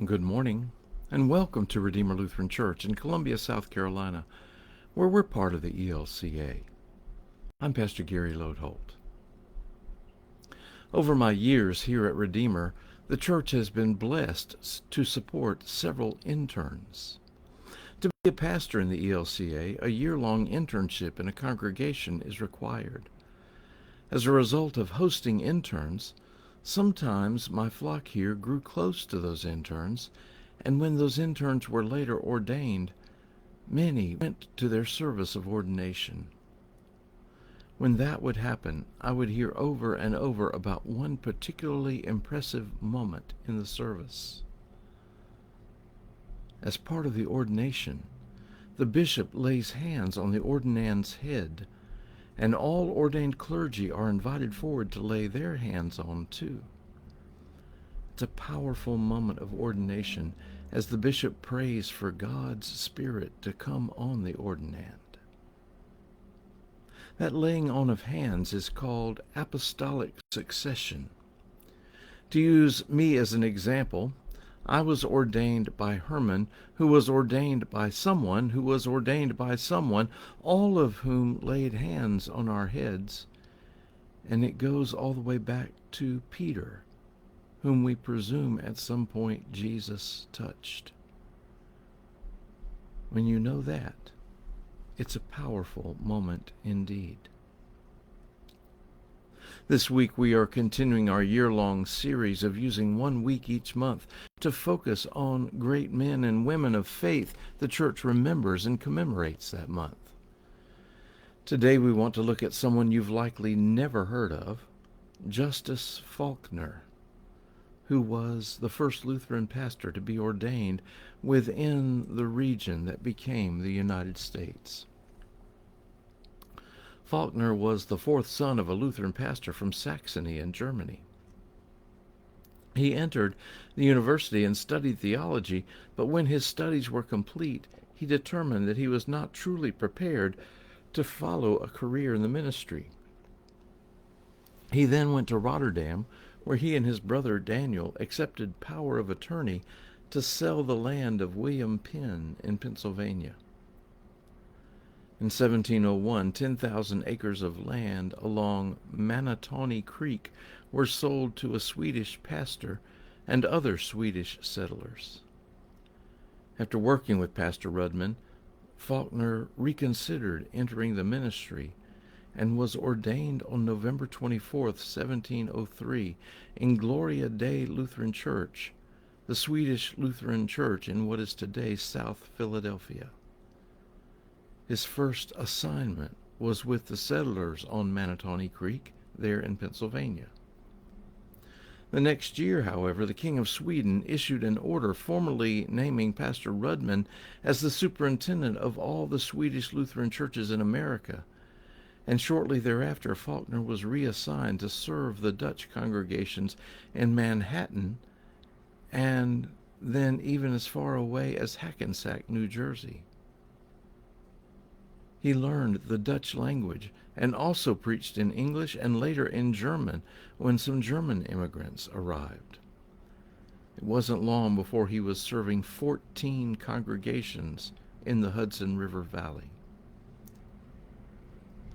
Good morning, and welcome to Redeemer Lutheran Church in Columbia, South Carolina, where we're part of the ELCA. I'm Pastor Gary Lodeholt. Over my years here at Redeemer, the church has been blessed to support several interns. To be a pastor in the ELCA, a year-long internship in a congregation is required. As a result of hosting interns, sometimes my flock here grew close to those interns, and when those interns were later ordained, many went to their service of ordination. When that would happen, I would hear over and over about one particularly impressive moment in the service. As part of the ordination, the bishop lays hands on the ordinand's head, and all ordained clergy are invited forward to lay their hands on too. It's a powerful moment of ordination as the bishop prays for God's Spirit to come on the ordinand. That laying on of hands is called apostolic succession. To use me as an example, I was ordained by Herman, who was ordained by someone, who was ordained by someone, all of whom laid hands on our heads, and it goes all the way back to Peter, whom we presume at some point Jesus touched. When you know that, it's a powerful moment indeed. This week we are continuing our year-long series of using 1 week each month to focus on great men and women of faith the church remembers and commemorates that month. Today we want to look at someone you've likely never heard of, Justus Falckner, who was the first Lutheran pastor to be ordained within the region that became the United States. Falckner was the fourth son of a Lutheran pastor from Saxony in Germany. He entered the university and studied theology, but when his studies were complete, he determined that he was not truly prepared to follow a career in the ministry. He then went to Rotterdam, where he and his brother Daniel accepted power of attorney to sell the land of William Penn in Pennsylvania. In 1701, 10,000 acres of land along Manatawny Creek were sold to a Swedish pastor and other Swedish settlers. After working with Pastor Rudman, Falckner reconsidered entering the ministry and was ordained on November 24, 1703, in Gloria Dei Lutheran Church, the Swedish Lutheran church in what is today South Philadelphia. His first assignment was with the settlers on Manatawny Creek, there in Pennsylvania. The next year, however, the King of Sweden issued an order formally naming Pastor Rudman as the superintendent of all the Swedish Lutheran churches in America, and shortly thereafter Falckner was reassigned to serve the Dutch congregations in Manhattan and then even as far away as Hackensack, New Jersey. He learned the Dutch language and also preached in English and later in German when some German immigrants arrived. It wasn't long before he was serving 14 congregations in the Hudson River Valley.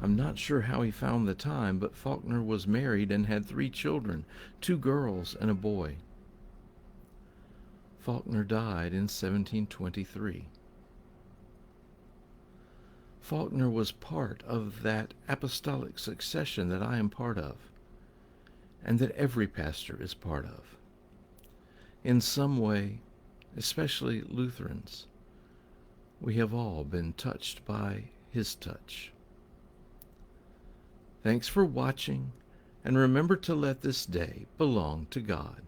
I'm not sure how he found the time, but Falckner was married and had 3 children, 2 girls and a boy. Falckner died in 1723. Falckner was part of that apostolic succession that I am part of, and that every pastor is part of. In some way, especially Lutherans, we have all been touched by his touch. Thanks for watching, and remember to let this day belong to God.